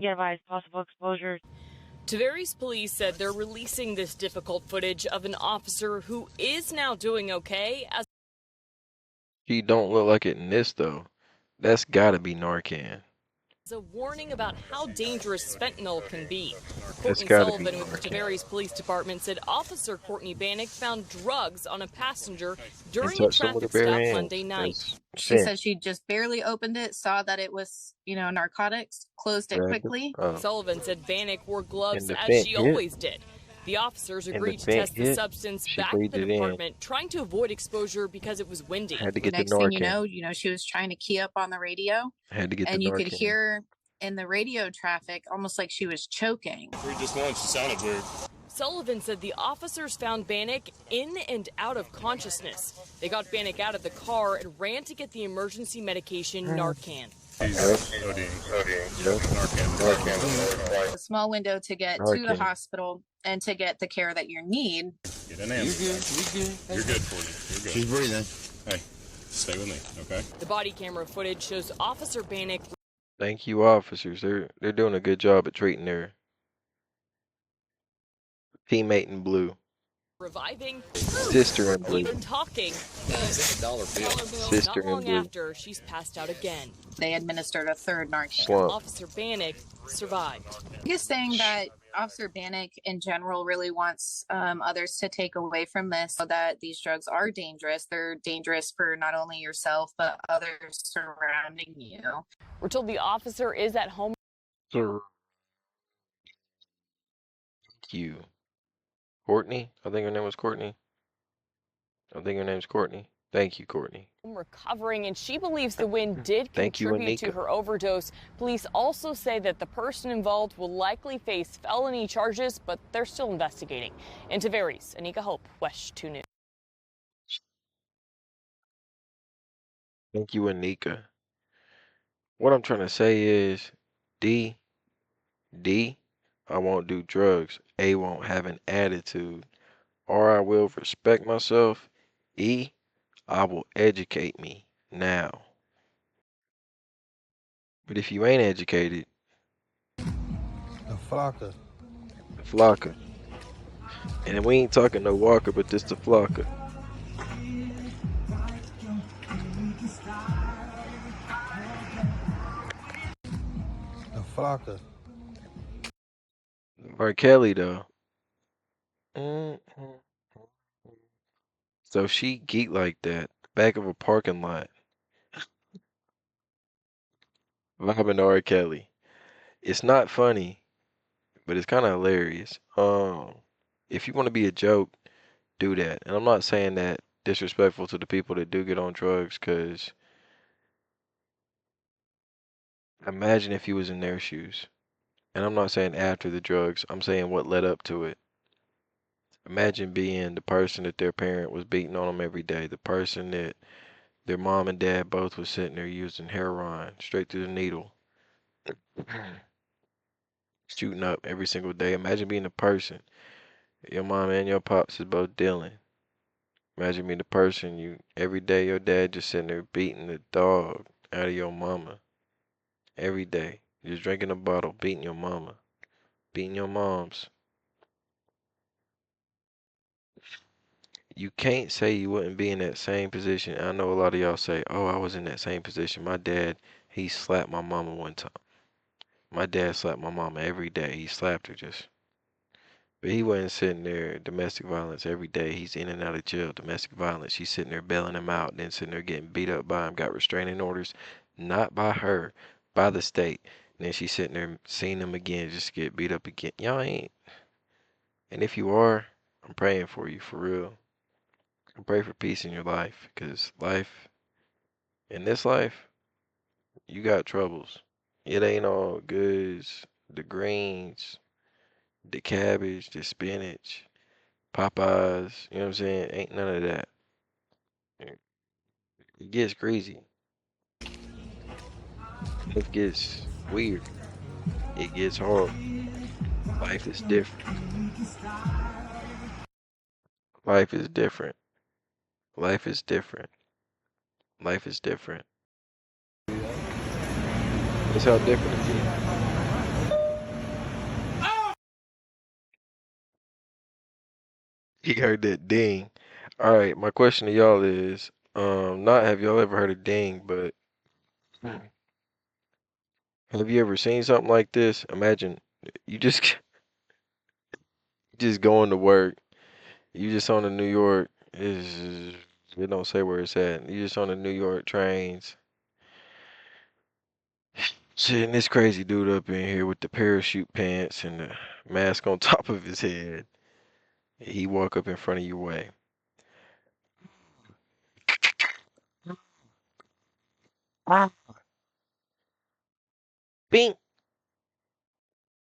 Get advised possible exposure. D.A.R.E police said they're releasing this difficult footage of an officer who is now doing okay as She don't look like it in this though. That's gotta be Narcan. a warning about how dangerous fentanyl can be. That's Courtney gotta be Sullivan with the Narcan. D.A.R.E police department said Officer Courtney Bannock found drugs on a passenger And during a touch some with her traffic bare stop hands. Monday night. That's She fent. said she just barely opened it, saw that it was, narcotics, closed it Grabbed it. quickly. Oh. Sullivan said Bannock wore And gloves the as fent she hit. always did. The officers And the agreed to fent test the hit. substance She back at breathed the it in. department, trying to avoid exposure because it was windy. Had to get the Next thing Narcan. she was trying to key up on the radio, Had to get the and you could Narcan. hear in the radio traffic almost like she was choking. Just once, it sounded weird. Sullivan said the officers found Bannock in and out of consciousness. They got Bannock out of the car and ran to get the emergency medication Narcan. He's ODing. Narcan. A small window to get to the hospital and to get the care that you need. Get an ambulance. You're good, Courtney. You're good. She's breathing. Hey, stay with me, okay? The body camera footage shows Officer Bannock. Thank you, officers. They're doing a good job at treating their teammate in blue. Reviving, Sister in blue. even talking. $1 bill. Sister Not in long blue. after, she's passed out again. They administered a third Narcan. Slump. Officer Bannock survived. Biggest thing that Officer Bannock in general really wants others to take away from this, so that these drugs are dangerous. They're dangerous for not only yourself, but others surrounding you. We're told the officer is at home. Sir. Thank you. Courtney? I think her name was Courtney. Thank you, Courtney. Recovering, and she believes the wind did Thank you, contribute to Anika. her overdose. Police also say that the person involved will likely face felony charges, but they're still investigating. In D.A.R.E's, Anika Hope, West 2 News. Thank you, Anika. What I'm trying to say is, D, I won't do drugs. A, won't have an attitude. R, I will respect myself. E, I will educate me now. But if you ain't educated, The flocker. the flocker. And we ain't talking no walker, but just the flocker. The flocker. R. Kelly, though. So she geeked like that, back of a parking lot, vibing to R. Kelly. It's not funny, but it's kind of hilarious. If you want to be a joke, do that. And I'm not saying that disrespectful to the people that do get on drugs, because imagine if you was in their shoes. And I'm not saying after the drugs, I'm saying what led up to it. Imagine being the person that their parent was beating on them every day, the person that their mom and dad both was sitting there using heroin straight through the needle, shooting up every single day. Imagine being the person your mom and your pops is both dealing. Imagine being the person you every day your dad just sitting there beating the dog out of your mama. Every day. Just drinking a bottle, beating your mama, beating your moms. You can't say you wouldn't be in that same position. I know a lot of y'all say, oh, I was in that same position. My dad, he slapped my mama one time. My dad slapped my mama every day. He slapped her just. But he wasn't sitting there domestic violence every day. He's in and out of jail, domestic violence. She's sitting there bailing him out, then sitting there getting beat up by him, got restraining orders, not by her, by the state. And then she's sitting there seeing him again, just get beat up again. Y'all ain't. And if you are, I'm praying for you, for real. I pray for peace in your life, because life, in this life, you got troubles. It ain't all goods, the greens, the cabbage, the spinach, Popeyes, you know what I'm saying? Ain't none of that. It gets crazy. It gets weird. It gets hard. Life is different. Life is different. Life is different. Life is different. That's how different it is. He heard that ding. All right, my question to y'all is, not have y'all ever heard of ding, but have you ever seen something like this? Imagine you just just going to work. You just on the New York is it don't say where it's at. You just on the New York trains. Seeing this crazy dude up in here with the parachute pants and the mask on top of his head. He walk up in front of your way. Ah, bing.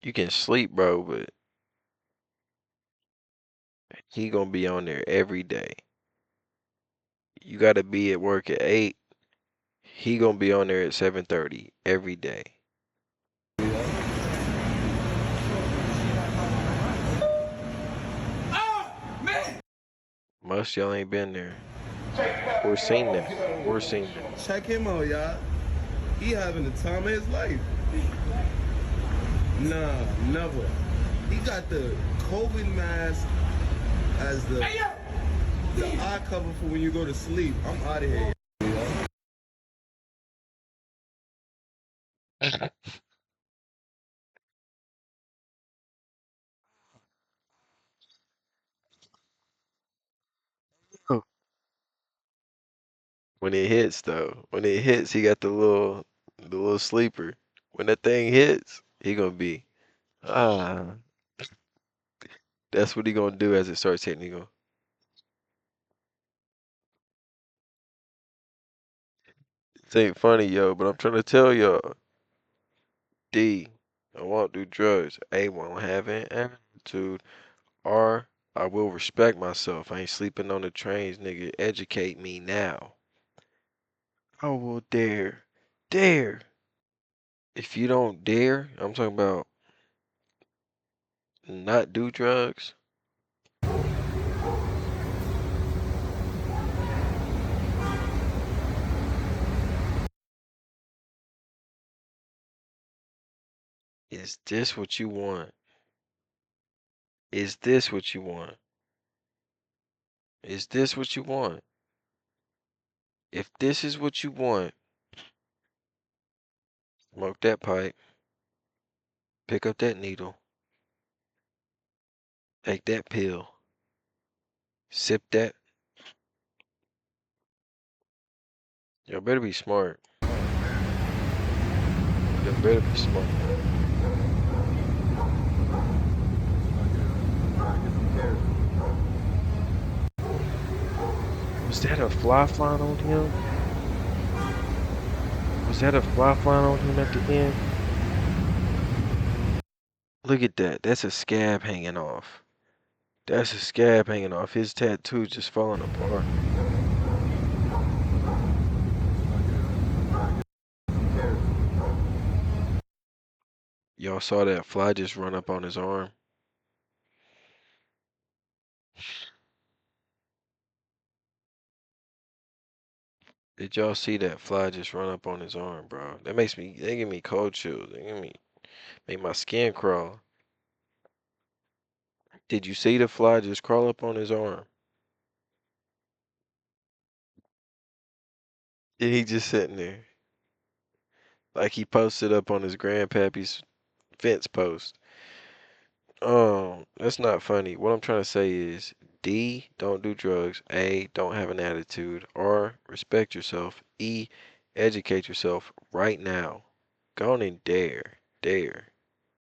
You can sleep, bro, but he gonna be on there every day. You gotta be at work at 8. He gonna be on there at 7:30 every day. Most y'all ain't been there or seen that or seen that. Check him out, y'all. He having the time of his life. Nah, never. He got the COVID mask as the eye cover for when you go to sleep. I'm out of here. When it hits though, when it hits, he got the little sleeper. When that thing hits, he gonna be ah. That's what he gonna do as it starts hitting. He gonna. This ain't funny, yo, but I'm trying to tell y'all. D, I won't do drugs. A, won't have an attitude. R, I will respect myself. I ain't sleeping on the trains, nigga. Educate me now. I will dare. Dare. If you don't dare, I'm talking about not do drugs. Is this what you want? Is this what you want? Is this what you want? If this is what you want, smoke that pipe, pick up that needle, take that pill, sip that. Y'all better be smart. Y'all better be smart. Was that a fly flying on him? Was that a fly flying on him at the end? Look at that. That's a scab hanging off. That's a scab hanging off. His tattoo just falling apart. Y'all saw that fly just run up on his arm? Did y'all see that fly just run up on his arm, bro? They give me cold chills. Make my skin crawl. Did you see the fly just crawl up on his arm? And he just sitting there. Like he posted up on his grandpappy's fence post. That's not funny. What I'm trying to say is D, don't do drugs. A, don't have an attitude. R, respect yourself. E, educate yourself right now. Go on and dare. Dare.